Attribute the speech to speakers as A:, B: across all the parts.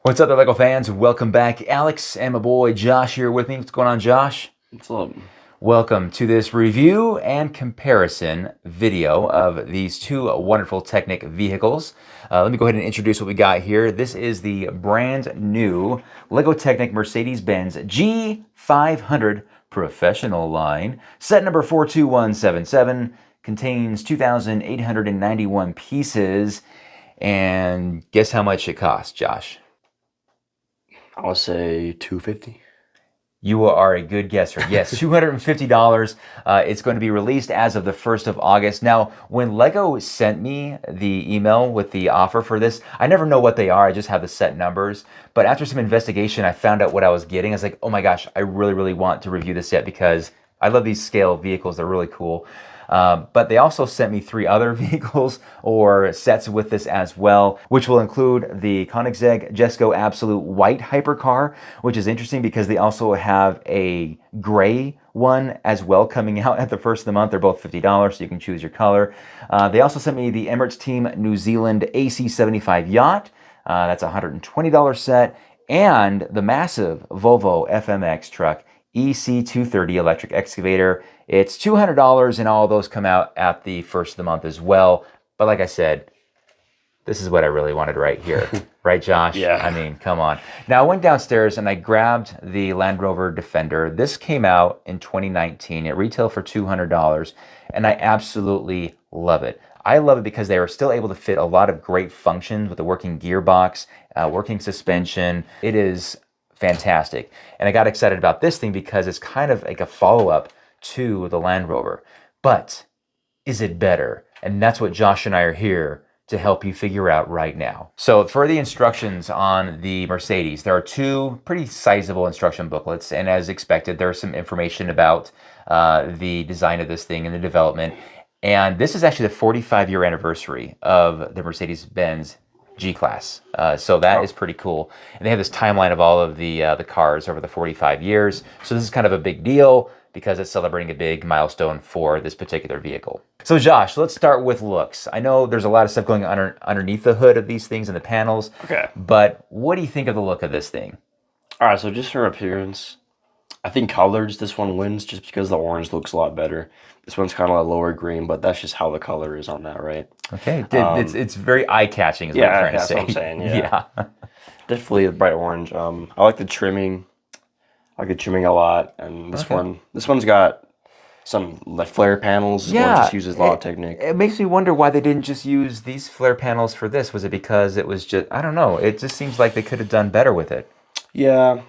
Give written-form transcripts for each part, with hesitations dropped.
A: What's up there, Lego fans? Welcome back. Alex and my boy Josh here with me. What's going on, Josh?
B: What's up?
A: Welcome to this review and comparison video of these two wonderful Technic vehicles. Let me go ahead and introduce what we got here. This is the brand new Lego Technic Mercedes-Benz G500 professional line. Set number 42177, contains 2,891 pieces. And guess how much it costs, Josh?
B: I would say $250.
A: You are a good guesser. Yes, $250. It's going to be released as of the 1st of August. Now, when Lego sent me the email with the offer for this, I never know what they are. I just have the set numbers. But after some investigation, I found out what I was getting. I was like, oh my gosh, I really want to review this yet because I love these scale vehicles. They're really cool. But they also sent me 3 other vehicles or sets with this as well, which will include the Koenigsegg Jesko Absolute White Hypercar, which is interesting because they also have a gray one as well coming out at the first of the month. They're both $50, so you can choose your color. They also sent me the Emirates Team New Zealand AC75 Yacht. That's a $120 set. And the massive Volvo FMX truck EC230 electric excavator. It's $200 and all those come out at the first of the month as well. But like I said, this is what I really wanted right here. Right, Josh?
B: Yeah.
A: I mean, come on. Now, I went downstairs and I grabbed the Land Rover Defender. This came out in 2019. It retailed for $200 and I absolutely love it. I love it because they are still able to fit a lot of great functions with the working gearbox, working suspension. It is fantastic. And I got excited about this thing because it's kind of like a follow-up to the Land Rover. But is it better? And that's what Josh and I are here to help you figure out right now. So for the instructions on the Mercedes, there are 2 pretty sizable instruction booklets. And as expected, there's some information about the design of this thing and the development. And this is actually the 45-year anniversary of the Mercedes-Benz G-Class. So that is pretty cool. And they have this timeline of all of the cars over the 45 years. So this is kind of a big deal because it's celebrating a big milestone for this particular vehicle. So Josh, let's start with looks. I know there's a lot of stuff going on underneath the hood of these things and the panels.
B: Okay.
A: But what do you think of the look of this thing?
B: All right, so just for appearance, I think colors, this one wins just because the orange looks a lot better. This one's kind of a lower green, but that's just how the color is on that, right?
A: Okay, it's very eye-catching is what I'm trying to say.
B: Yeah, that's what I'm saying, yeah. Definitely a bright orange. I like the trimming. I like the trimming a lot, and this one's got some like flare panels. This one just uses a lot of Technic.
A: It makes me wonder why they didn't just use these flare panels for this. Was it because it was just, I don't know, it just seems like they could have done better with it.
B: Yeah,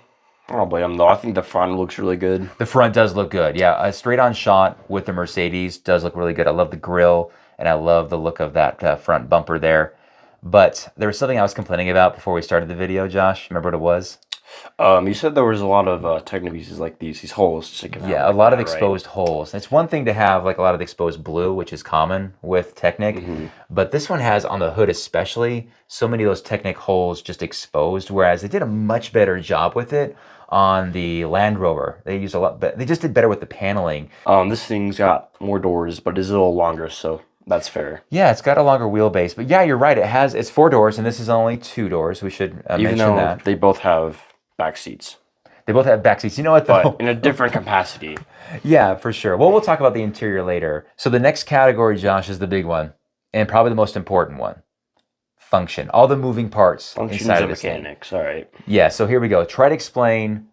B: I don't blame them though. I think the front looks really good.
A: The front does look good, yeah. A straight-on shot with the Mercedes does look really good. I love the grille, and I love the look of that front bumper there. But there was something I was complaining about before we started the video, Josh. Remember what it was?
B: You said there was a lot of Technic pieces like these holes sticking out.
A: Yeah, a lot of exposed holes. It's one thing to have like a lot of exposed blue, which is common with Technic, but this one has on the hood especially so many of those Technic holes just exposed, whereas they did a much better job with it on the Land Rover. They used a lot, but they just did better with the paneling.
B: This thing's got more doors, but it's a little longer, so that's fair.
A: Yeah, it's got a longer wheelbase, but yeah, you're right. It's 4 doors, and this is only 2 doors. We should mention that. Even though
B: they both have back seats.
A: They both have back seats. You know what, though?
B: But in a different capacity.
A: Yeah, for sure. Well, we'll talk about the interior later. So the next category, Josh, is the big one, and probably the most important one. Function. All the moving parts inside of this
B: mechanics, all right.
A: Yeah, so here we go. Try to explain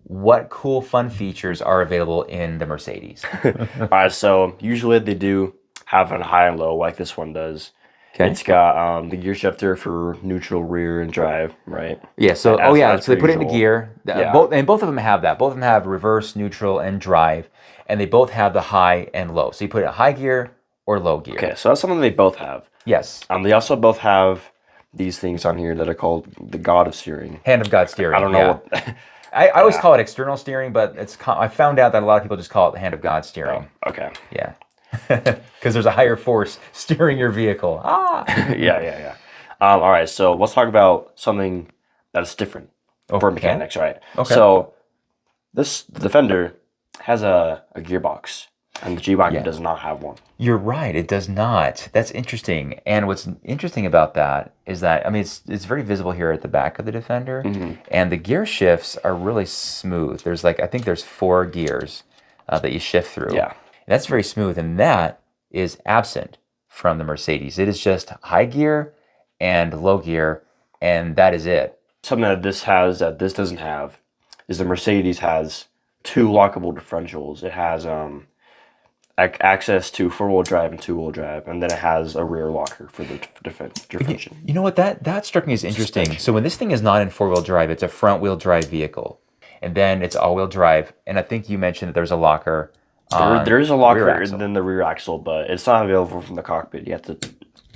A: what cool, fun features are available in the Mercedes.
B: All right, so usually they do have a high and low like this one does. Okay. It's got the gear shifter for neutral, rear, and drive, right?
A: Yeah, so, so they put it in gear. Yeah. Both of them have that. Both of them have reverse, neutral, and drive. And they both have the high and low. So you put it in high gear or low gear.
B: Okay, so that's something they both have.
A: Yes.
B: They also both have these things on here that are called the God of Steering.
A: Hand of God steering.
B: I don't know.
A: I always call it external steering, but I found out that a lot of people just call it the hand of God steering.
B: Oh, okay.
A: Yeah. Because there's a higher force steering your vehicle.
B: Yeah. All right, so let's talk about something that's different for mechanics, right? Okay. So the Defender has a gearbox. And the G500 does not have one.
A: You're right. It does not. That's interesting. And what's interesting about that is that, I mean, it's very visible here at the back of the Defender. And the gear shifts are really smooth. There's like, I think there's 4 gears that you shift through.
B: Yeah.
A: And that's very smooth. And that is absent from the Mercedes. It is just high gear and low gear, and that is it.
B: Something that this has that this doesn't have is the Mercedes has 2 lockable differentials. It has access to 4-wheel drive and 2-wheel drive, and then it has a rear locker for the differential.
A: You know what? That struck me as interesting. So when this thing is not in 4-wheel drive, it's a front-wheel drive vehicle. And then it's all-wheel drive. And I think you mentioned that there's a locker.
B: There is a locker in the rear axle, but it's not available from the cockpit. You have to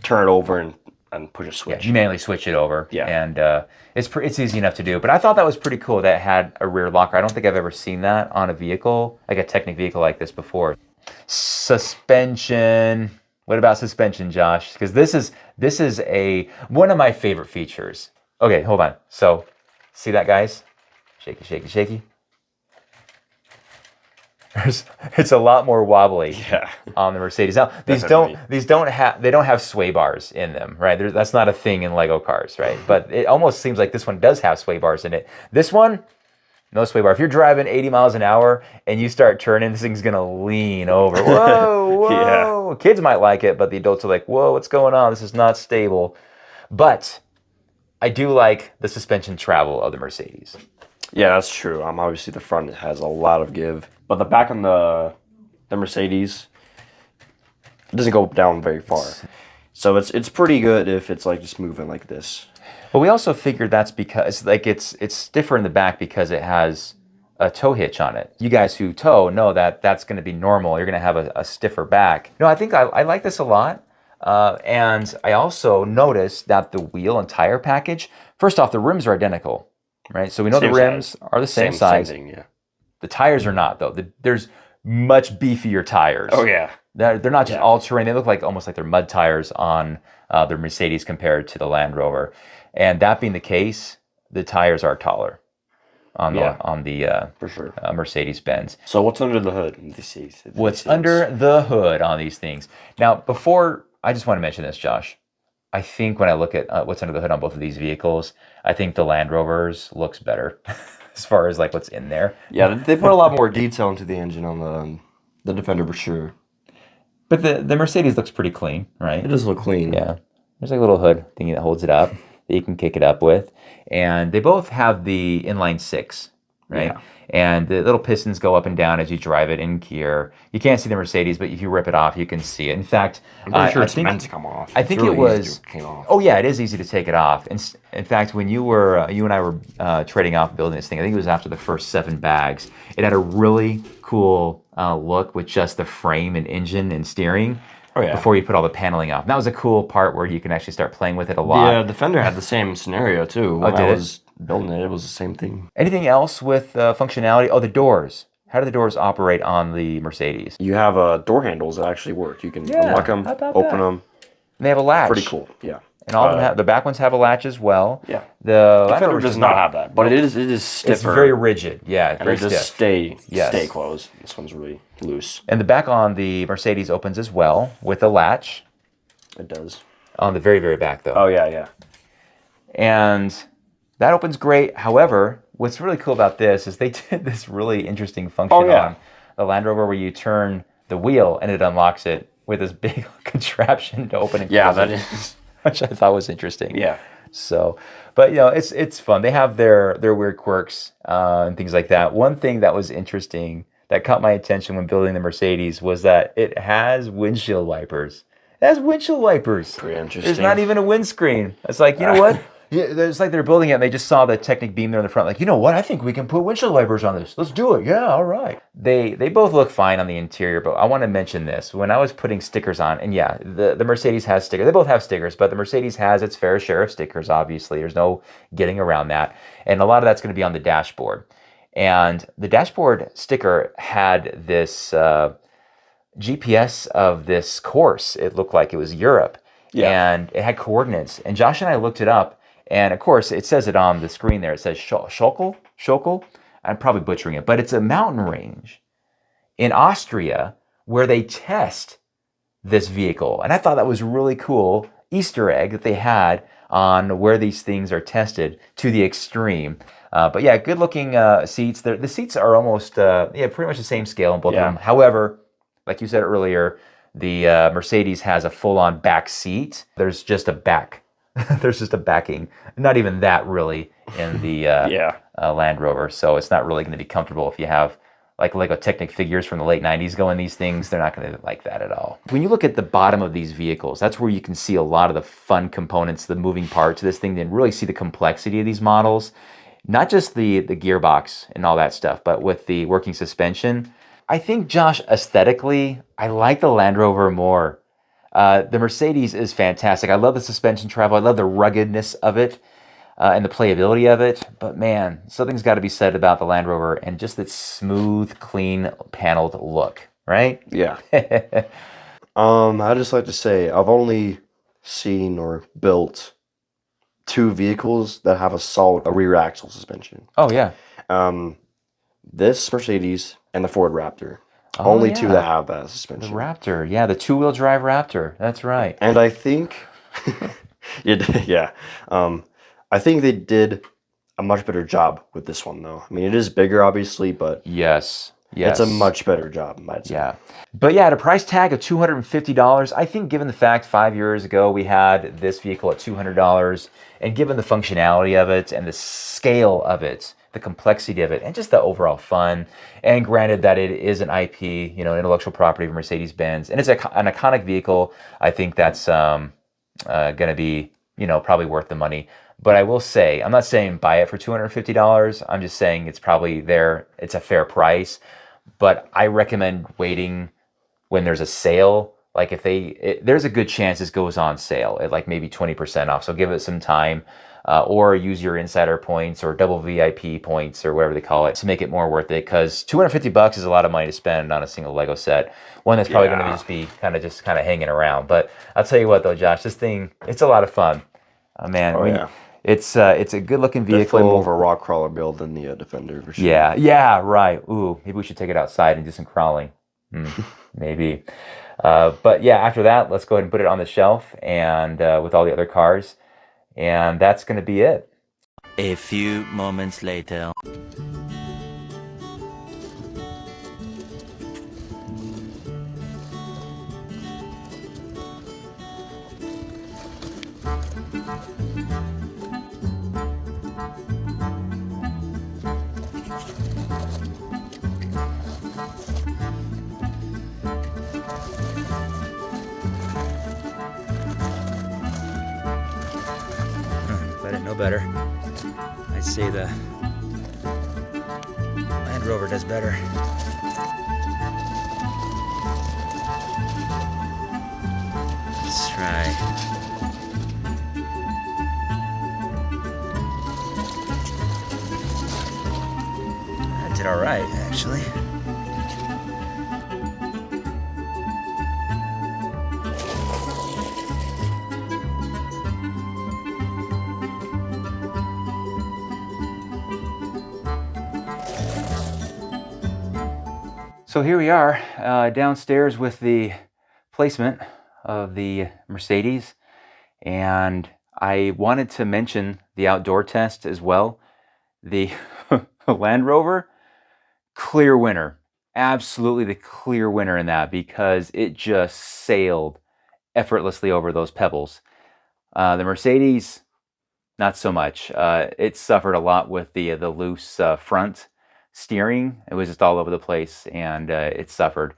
B: turn it over and push a switch.
A: Yeah, you manually switch it over.
B: Yeah.
A: And it's easy enough to do. But I thought that was pretty cool that it had a rear locker. I don't think I've ever seen that on a vehicle, like a Technic vehicle like this before. Suspension. What about suspension, Josh? Because this is one of my favorite features. Okay, hold on. So, see that, guys? Shaky, shaky, shaky. It's a lot more wobbly on the Mercedes. Now, these don't have sway bars in them, right? That's not a thing in Lego cars, right? But it almost seems like this one does have sway bars in it. This one, no sway bar. If you're driving 80 miles an hour and you start turning, this thing's gonna lean over. Whoa, whoa. Kids might like it, but the adults are like, whoa, what's going on? This is not stable. But I do like the suspension travel of the Mercedes.
B: Yeah, that's true. Obviously the front has a lot of give, but the back on the Mercedes, it doesn't go down very far. So it's pretty good if it's like just moving like this.
A: But we also figured that's because like it's stiffer in the back because it has a tow hitch on it. You guys who tow know that that's going to be normal. You're going to have a stiffer back. No, I think I like this a lot. And I also noticed that the wheel and tire package, first off, the rims are identical. Right, so we know the rims are the same size.
B: Same thing, yeah.
A: The tires are not, though. There's much beefier tires.
B: Oh yeah,
A: they're not just all-terrain. They look like almost like they're mud tires on the Mercedes compared to the Land Rover. And that being the case, the tires are taller on the
B: for sure
A: Mercedes-Benz.
B: So what's under the hood?
A: What's under the hood on these things? Now, before I just want to mention this, Josh. I think when I look at what's under the hood on both of these vehicles, I think the Land Rover's looks better as far as like what's in there.
B: Yeah, they put a lot more detail into the engine on the Defender for sure.
A: But the Mercedes looks pretty clean, right?
B: It does look clean.
A: Yeah. There's like a little hood thingy that holds it up that you can kick it up with. And they both have the inline 6, right? Yeah. And the little pistons go up and down as you drive it in gear. You can't see the Mercedes, but if you rip it off, you can see it. In fact,
B: I'm sure it's meant to come off.
A: I think it was. Oh yeah, it is easy to take it off. In fact, when you and I were trading off building this thing, I think it was after the first 7 bags. It had a really cool look with just the frame and engine and steering. Oh, yeah. Before you put all the paneling off. And that was a cool part where you can actually start playing with it a lot.
B: Yeah, Defender had the same scenario too. When I was building it, it was the same thing.
A: Anything else with functionality? Oh, the doors. How do the doors operate on the Mercedes?
B: You have door handles that actually work. You can unlock them, open them.
A: And they have a latch.
B: Pretty cool, yeah.
A: And all of them the back ones have a latch as well.
B: Yeah.
A: The
B: Defender does not have that, but it is stiffer.
A: It's very rigid. Yeah,
B: and
A: very
B: it does
A: stiff.
B: stay closed. This one's really loose.
A: And the back on the Mercedes opens as well with a latch.
B: It does.
A: On the very, very back, though.
B: Oh, yeah.
A: And that opens great. However, what's really cool about this is they did this really interesting function on the Land Rover where you turn the wheel and it unlocks it with this big contraption to open it.
B: Yeah, that is.
A: Which I thought was interesting.
B: Yeah.
A: So, but it's fun. They have their weird quirks and things like that. One thing that was interesting that caught my attention when building the Mercedes was that it has windshield wipers. It has windshield wipers.
B: Pretty interesting.
A: There's not even a windscreen. It's like, you know what? Yeah, it's like they're building it and they just saw the Technic beam there in the front. Like, you know what? I think we can put windshield wipers on this. Let's do it. Yeah, all right. They both look fine on the interior, but I want to mention this. When I was putting stickers on, and yeah, the Mercedes has stickers. They both have stickers, but the Mercedes has its fair share of stickers, obviously. There's no getting around that. And a lot of that's going to be on the dashboard. And the dashboard sticker had this GPS of this course. It looked like it was Europe. Yeah. And it had coordinates. And Josh and I looked it up. And of course, it says it on the screen there. It says Schokl. I'm probably butchering it, but it's a mountain range in Austria where they test this vehicle. And I thought that was really cool Easter egg that they had on where these things are tested to the extreme. But yeah, good looking seats. The seats are almost, pretty much the same scale in both of them. However, like you said earlier, the Mercedes has a full-on back seat. There's just a back. There's just a backing. Not even that really in the Land Rover. So it's not really going to be comfortable if you have like Lego Technic figures from the late 90s go in these things. They're not going to like that at all. When you look at the bottom of these vehicles, that's where you can see a lot of the fun components, the moving parts of this thing, and really see the complexity of these models. Not just the gearbox and all that stuff, but with the working suspension. I think, Josh, aesthetically, I like the Land Rover more. The Mercedes is fantastic. I love the suspension travel. I love the ruggedness of it and the playability of it. But man, something's got to be said about the Land Rover and just its smooth, clean, paneled look, right?
B: Yeah. I'd just like to say I've only seen or built 2 vehicles that have a solid rear axle suspension.
A: Oh, yeah.
B: This Mercedes and the Ford Raptor. Only 2 that have that suspension.
A: The Raptor, yeah, the 2-wheel drive Raptor. That's right.
B: And I think, I think they did a much better job with this one, though. I mean, it is bigger, obviously, but
A: yes,
B: it's a much better job, I'd say.
A: Yeah, but yeah, at a price tag of $250, I think given the fact 5 years ago we had this vehicle at $200, and given the functionality of it and the scale of it, the complexity of it, and just the overall fun, and granted that it is an IP, intellectual property of Mercedes-Benz, and it's an iconic vehicle, I think that's going to be, probably worth the money. But I will say, I'm not saying buy it for $250. I'm just saying it's probably there. It's a fair price. But I recommend waiting when there's a sale. Like if there's a good chance this goes on sale at like maybe 20% off. So give it some time, or use your insider points or double VIP points or whatever they call it to make it more worth it. Because $250 is a lot of money to spend on a single Lego set. One that's probably going to just be kind of hanging around. But I'll tell you what though, Josh, this thing, it's a lot of fun. It's a good looking vehicle.
B: Definitely more of a rock crawler build than the Defender for sure.
A: Yeah, right. Ooh, maybe we should take it outside and do some crawling. Maybe. But yeah, after that, let's go ahead and put it on the shelf and with all the other cars. And that's going to be it.
C: A few moments later.
A: If I didn't know better, I'd say the Land Rover does better. That's right. That did all right, actually. So here we are downstairs with the placement of the Mercedes, and I wanted to mention the outdoor test as well. The Land Rover, clear winner, absolutely the clear winner in that, because it just sailed effortlessly over those pebbles. The Mercedes, not so much. It suffered a lot with the loose front steering. It was just all over the place, and it suffered.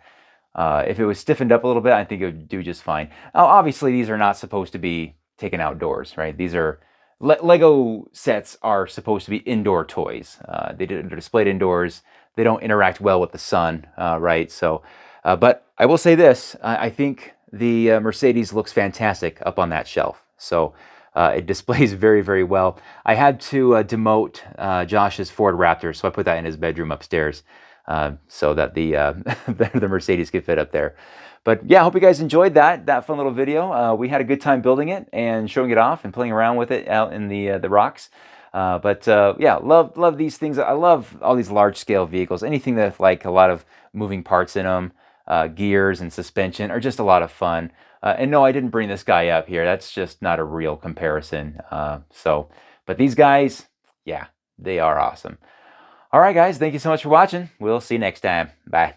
A: If it was stiffened up a little bit, I think it would do just fine. Now, obviously, these are not supposed to be taken outdoors, right? These are Lego sets are supposed to be indoor toys. They're displayed indoors. They don't interact well with the sun, right? So, but I will say this: I think the Mercedes looks fantastic up on that shelf. So. It displays very, very well. I had to demote Josh's Ford Raptor, so I put that in his bedroom upstairs so that the the Mercedes could fit up there. But yeah, I hope you guys enjoyed that fun little video. We had a good time building it and showing it off and playing around with it out in the rocks. Yeah, love these things. I love all these large scale vehicles. Anything that like a lot of moving parts in them. gears and suspension are just a lot of fun. And no, I didn't bring this guy up here. That's just not a real comparison. But these guys, yeah, they are awesome. All right, guys, thank you so much for watching. We'll see you next time. Bye.